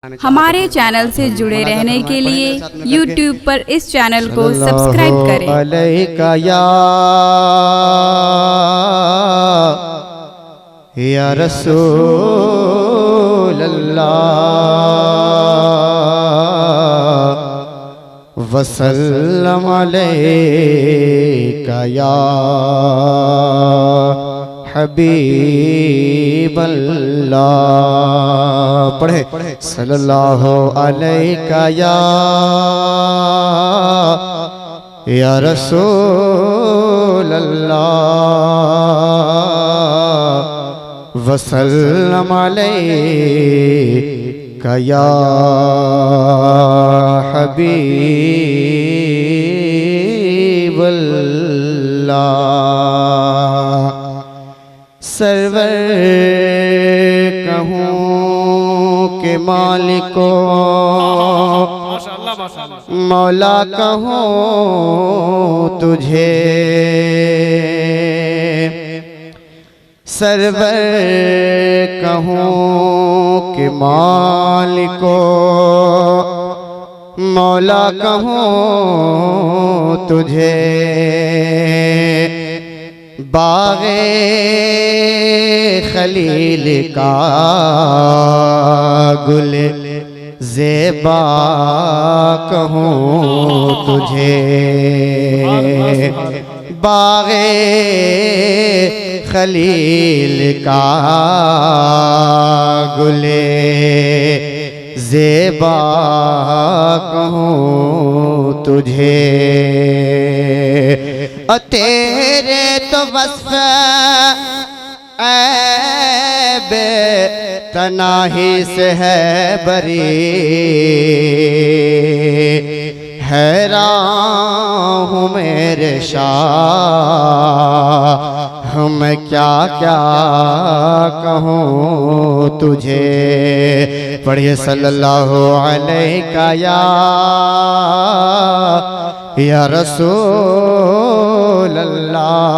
हमारे चैनल से जुड़े रहने के लिए YouTube पर इस चैनल को सब्सक्राइब करें। अलैका या रसूल अल्लाह वसल्लम अलैका या हबीब अल्लाह। पढ़े सल्लल्लाहु अलैका या रसूल अल्लाह वसल्लम अलैका या हबीब अल्लाह। सरवर कहूँ के मालिको मौला कहूँ तुझे, सरवर कहूँ के मालिको मौला कहूँ तुझे। बाग़े खलील का गुल ज़ेबा कहूँ तुझे, बाग़े खलील का गुल ज़ेबा कहूँ तुझे। तेरे तो वस्फ़ ऐब तनाही से है बरी, हैरान हूँ मेरे शाह मैं क्या क्या कहूँ तुझे। पढ़िए सल्लल्लाहु अलैका या रसूल अल्लाह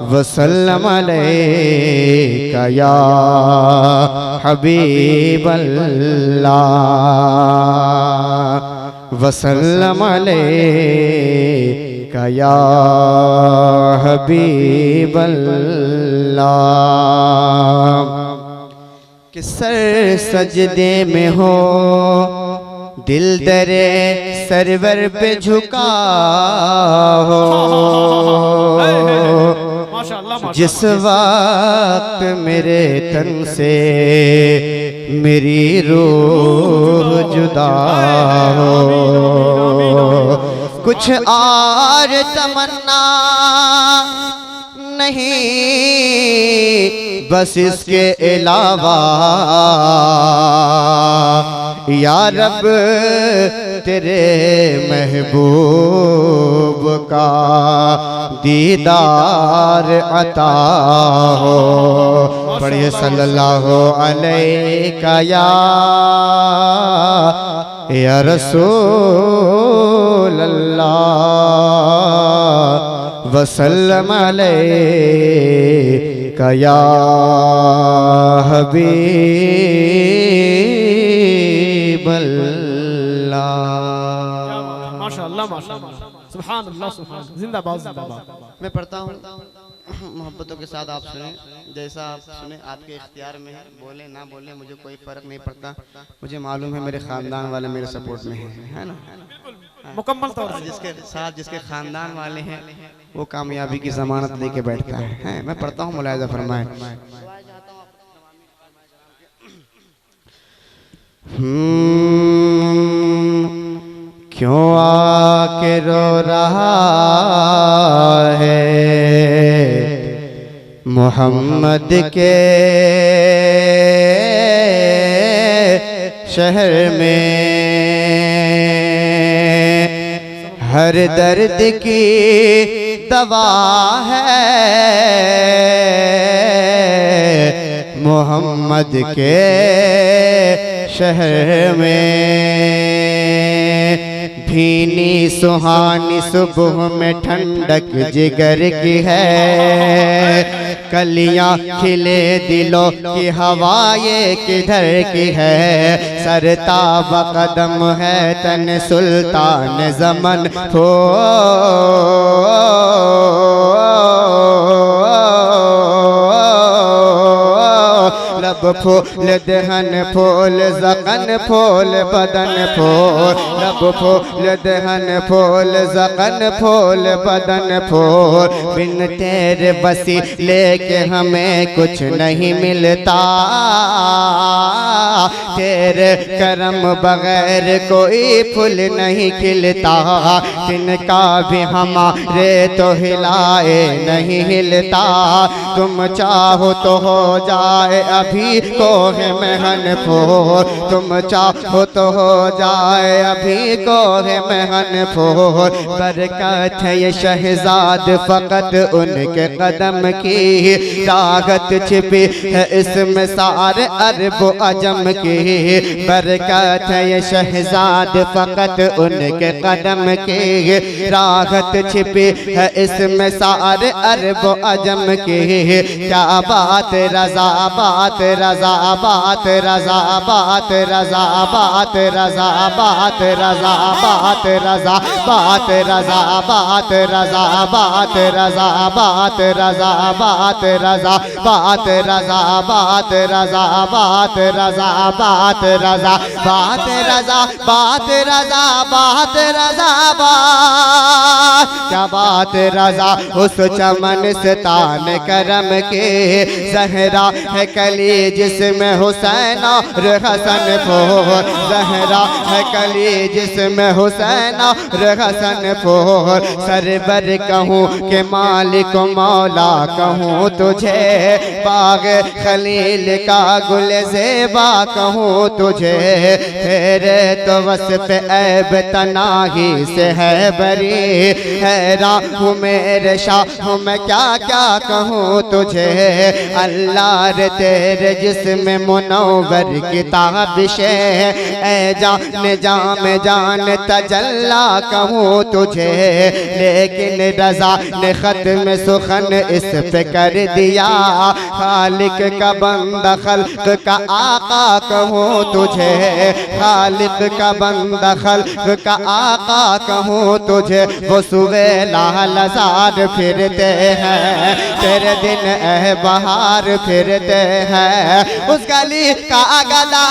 वसल्लम अलैका या हबीब अल्लाह वसल्लम अलैका या हबीब अल्लाह। कि सर सजदे में हो दिल दरे सरवर पे झुका हो, जिस वक्त मेरे तन से मेरी रूह जुदा हो। कुछ और तमन्ना नहीं बस इसके अलावा, या रब तेरे महबूब का दीदार अता हो। पढ़िए सल्लल्लाहु अलैका या रसूल अल्लाह वसल्लम अलैका या हबीब अल्लाह। माशाअल्लाह माशाअल्लाह सुभान अल्लाह सुभान जिंदाबाद जिंदाबाद। मैं पढ़ता हूँ मोहब्बतों के साथ, आप सुने जैसा आप सुने आपके इख्तियार में है। बोले ना बोले मुझे कोई फर्क नहीं पड़ता, मुझे मालूम है मेरे खानदान वाले मेरे सपोर्ट में है ना। मुकम्मल तौर से जिसके साथ जिसके खानदान वाले हैं वो कामयाबी की जमानत लेके बैठता है। मैं पढ़ता हूँ, मुलाहिजा फरमाए। क्यों आके रो रहा है मोहम्मद के शहर में, हर दर्द की दवा है मोहम्मद के शहर में। भीनी सुहानी सुबह में ठंडक जिगर की है, कलियां खिले दिलों की हवा ये किधर की है, सरताब कदम है तन सुल्तान ज़मन हो, लब फूल दहन फूल ज़क़न फूल बदन फूल, लब फूल दहन फूल ज़क़न फूल बदन फूल, बिन तेरे बसी लेके हमें कुछ नहीं मिलता, तेरे करम बगैर कोई फूल नहीं खिलता, तिनका भी हमारे तो हिलाए नहीं हिलता, तुम चाहो तो हो जाए अभी कोह महन फूल, तुम चाहो तो हो जाए अभी कोह महन फूल, बरकत है ये शहजाद फ़कत उनके कदम की, ताकत छिपी है इसमें सारे अरब अजम की, बरकत है ये शहजाद फ़कत उनके कदम की, राहत छिपी है इसमें सारे अरब अजम की, क्या बात रज़ा बात रज़ा बात रज़ा बात रज़ा बात रज़ा बात रज़ा बात रज़ा बात रज़ा बात रज़ा बात रज़ा बात रज़ा बात रज़ा बात रज़ा बात रज़ा बात रज़ा बात रज़ा बात रज़ा बात रज़ा बात रज़ा बात, क्या बात रज़ा उस चमन से तान करम के, ज़हरा है कली जिसमें हुसैन और हसन फूल, ज़हरा है कली जिसमें हुसैन और हसन फूल, सरवर कहूँ के मालिक मौला कहूँ तुझे, बाग खलील का गुल ज़ेबा कहूँ तुझे, तेरे तो वस्फ़ ऐब तनाही से है बरी, हैरान हूँ मेरे शाह मैं क्या क्या कहूँ तुझे, अल्लाह रे तेरे जिस्म मुनव्वर किताबिशे, ऐ जान जाम जान तजल्ला कहूँ तुझे, लेकिन रज़ा ने ख़त्म सुखन इस पे कर दिया, खालिक का बंदा खल्क़ का आका कहूँ तुझे, खालिक का बंदा खल्क़ का आका कहूँ तुझे, वो सुबह लालजार फिरते हैं, तेरे दिन ए बहार फिरते हैं, उस गली का गला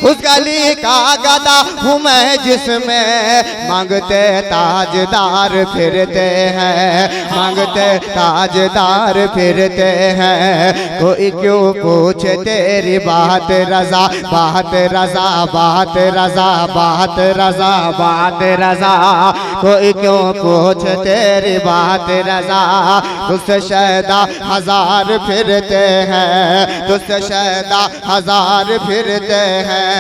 उस गली का गदा हूँ मैं जिसमें मांगते ताजदार फिरते हैं, मांगते ताजदार फिरते हैं, कोई क्यों पूछे तेरी बात रज़ा बात रज़ा बात रज़ा बात रज़ा बात रज़ा, कोई क्यों पूछे तेरी बात रज़ा, तुझसे शैदा हजार फिरते हैं, तुझसे शैदा हजार फिरते हैं,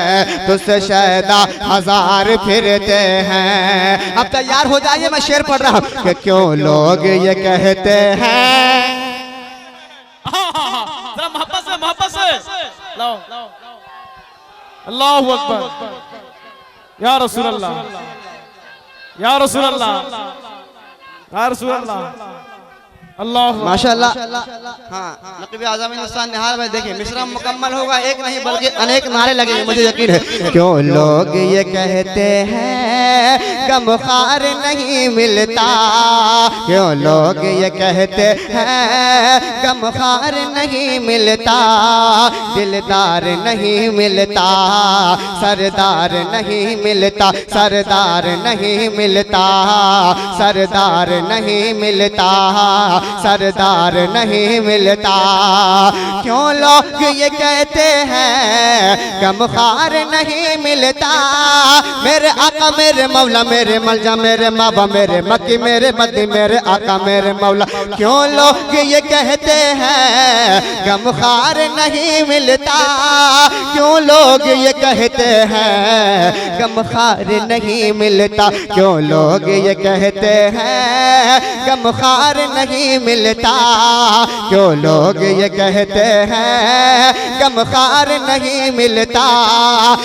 तुझसे शैदा हजार फिरते हैं। अब तैयार हो जाइए, मैं शेर पढ़ रहा हूँ कि क्यों लोग ये कहते हैं, जरा मोहब्बत से लो, अल्लाहु अकबर, या रसूल अल्लाह, या रसूल अल्लाह, या रसूल अल्लाह, अल्लाह माशाअल्लाह। हाँ, नक़ीब आज़म हिंदुस्तान निहार में देखिए, मिश्रा मुकम्मल होगा, एक नहीं बल्कि अनेक नारे लगेंगे, मुझे यकीन है। क्यों लोग ये कहते हैं गमखार नहीं मिलता, क्यों लोग ये कहते हैं गमखार नहीं मिलता, दिलदार नहीं मिलता, सरदार नहीं मिलता, सरदार नहीं मिलता, सरदार नहीं मिलता, सरदार नहीं मिलता। क्यों लोग ये कहते हैं गमखार नहीं मिलता, मेरे आका मेरे मौला मेरे मलजा मेरे माबा मेरे मक्की मेरे मदी मेरे आका मेरे मौला, क्यों लोग ये कहते हैं गमखार नहीं मिलता, क्यों लोग ये कहते हैं गमखार नहीं मिलता, क्यों लोग ये कहते हैं गमखार नहीं नहीं मिलता, क्यों लोग ये कहते हैं गमखार नहीं मिलता।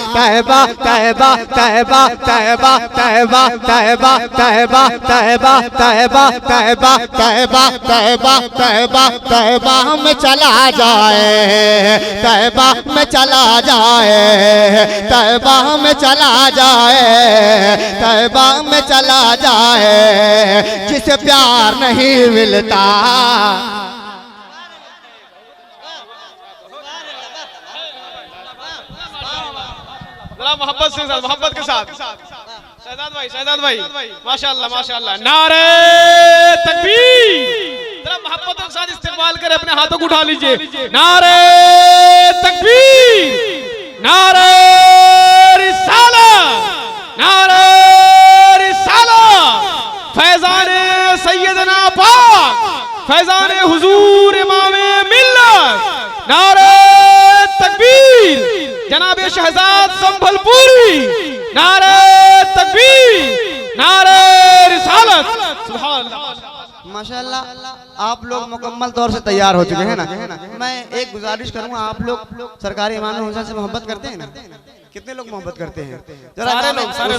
तैबा तैबा तैबा तैबा तैबा तैबा तैबा तैबा तैबा तैबा तैबा तैबा तैबा तैबा में चला जाए, तैबा में चला जाए, तैबा में चला जाए, तैबा में चला जाए, जिसे प्यार नहीं मिलता। जरा मोहब्बत से साथ, मोहब्बत के साथ शहजाद भाई माशाअल्लाह माशाअल्लाह। नारे तकबीर, जरा मोहब्बत के साथ इस्तेमाल करें, अपने हाथों को उठा लीजिए। नारे तकबीर, नारे रिसालत, नारे रिसालत, फैजाने सैयदना पाक, फैजाने हुजूर इमामे मिल्लत, नारे तकबीर, जनाब शहजाद संभलपुरी, नारे तकबीर, नारे रिसालत। सुभान अल्लाह माशाअल्लाह। आप लोग मुकम्मल तौर से तैयार हो चुके हैं ना। मैं एक गुजारिश करूंगा, आप लोग सरकारी इमाम हुसैन से मोहब्बत करते हैं ना? कितने लोग मोहब्बत करते हैं?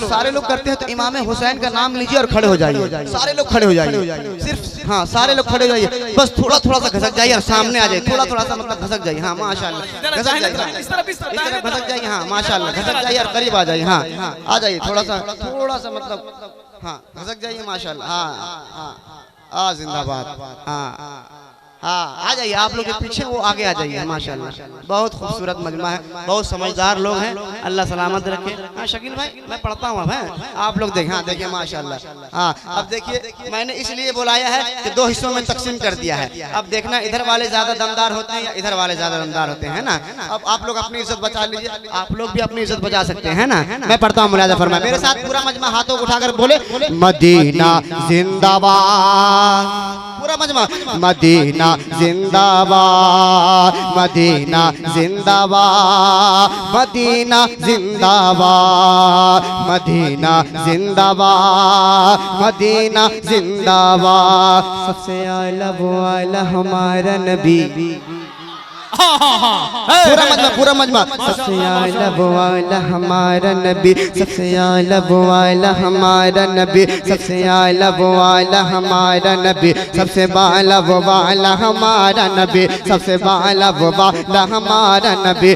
सारे लोग करते हैं। तो इमाम हुसैन का नाम लीजिए और खड़े हो जाइए। सारे लोग खड़े हो जाइए, सिर्फ हाँ सारे लोग खड़े हो जाइए। बस थोड़ा थोड़ा सा खसक जाइए और सामने आ जाइए। थोड़ा थोड़ा सा मतलब खसक जाइए। हाँ माशाअल्लाह, खसक जाइए, इस तरफ खसक जाइए। हाँ माशाअल्लाह, खसक जाइए और करीब आ जाइए। हाँ आ जाइए, थोड़ा सा मतलब हाँ खसक जाइए माशाअल्लाह। हाँ जिंदाबाद। हाँ आ जाइए, आप लोग के पीछे वो आगे आ जाइए। माशाअल्लाह बहुत खूबसूरत मजमा है, बहुत समझदार लोग हैं, अल्लाह सलामत रखे। हाँ शकील भाई मैं पढ़ता हूँ अब, आप लोग देखें। हाँ देखिए माशाअल्लाह। हाँ अब देखिए, मैंने इसलिए बुलाया है कि दो हिस्सों में तकसीम कर दिया है। अब देखना इधर वाले ज्यादा दमदार होते हैं या इधर वाले ज्यादा दमदार होते हैं ना। अब आप लोग अपनी इज्जत बचा लीजिए, आप लोग भी अपनी इज्जत बचा सकते हैं ना। मैं पढ़ता हूँ, मुलाजा फरमाए मेरे साथ। पूरा मजमा हाथों को उठाकर बोले मदीना जिंदाबाद। पूरा मजमा मदीना जिंदाबाद, मदीना जिंदाबाद, मदीना जिंदाबाद, मदीना जिंदाबाद, मदीना जिंदाबाद। सबसे आला वो आला हमारा नबी। पूरा मजमा सबसे आला वो आला हमारा नबी, सबसे आला वो आला हमारा नबी, सबसे आला वो आला हमारा नबी, सबसे बाला वो बाला हमारा नबी, सबसे बाला वो बाला हमारा नबी।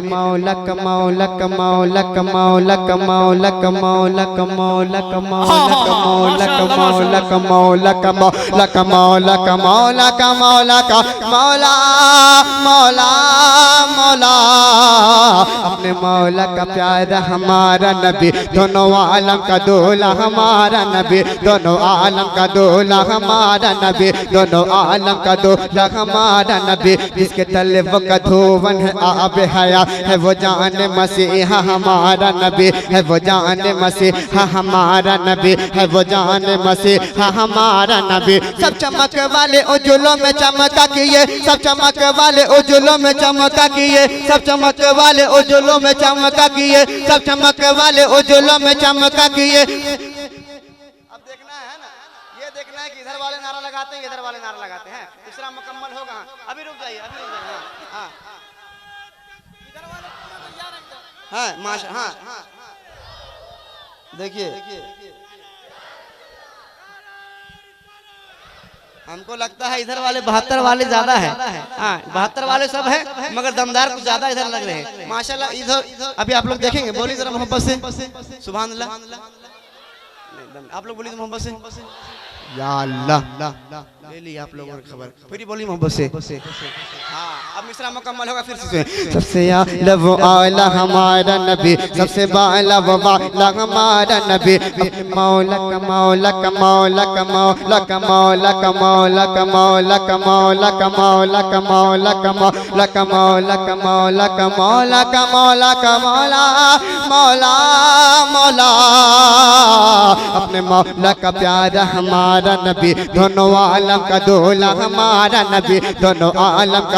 मौलक मौलक मौलक मौलक मौलक मौलक मौलक मौलक मौलक मौलक मौलक मौलक मौलक मौलक मौलक मौला मौला मौला। अपने मौला का प्यारा हमारा नबी, दोनों आलम का दूल्हा हमारा नबी, दोनों आलम का दूल्हा हमारा नबी, दोनों आलम का दूल्हा हमारा नबी। जिसके तले वो का धोवन है आब हयात है, वो जाने मसीहा हमारा नबी है, वो जाने मसीहा हमारा नबी है, वो जाने मसीहा हमारा नबी। सब चमक वाले उजलों में चमका किए, सब चमक वाले उजलों में चमका किए, सब चमक वाले उजलों में चमका किए, सब चमक वाले उजलों में चमका किए। अब देखना है ना, ये देखना है कि इधर वाले नारा लगाते हैं, इधर वाले नारा लगाते हैं। तीसरा मुकम्मल होगा। अभी रुक जाइए, अभी रुक जाइए। हाँ इधर वाले तैयार एकदम। हाँ माशा हाँ देखिए हमको लगता है इधर वाले 72 वाले ज्यादा है। हाँ 72 वाले सब है, मगर दमदार कुछ ज्यादा इधर लग रहे हैं माशाल्लाह। इधर अभी आप लोग देखेंगे, बोलिए जरा मोहब्बत से सुभान अल्लाह। आप लोग बोलिए मोहब्बत से या अल्लाह। ले ली आप लोगों की खबर, फिर बोलिए मोहब्बत से। हाँ अब मिसरा मुकम्मल होगा, फिर से। सबसे आला वो आला हमारा नबी, सबसे बाला वो बाला हमारा नबी। मौलक मौलक मौलक मौलक मौलक मौलक मौलक मौलक मौलक मौलक मौलक मौलक मौलक मौलक मौलक मौला मौला मौला। अपने मौला का प्यारा हमारा नबी, दोनों आलम का दूल्हा हमारा नबी, दोनों आलम का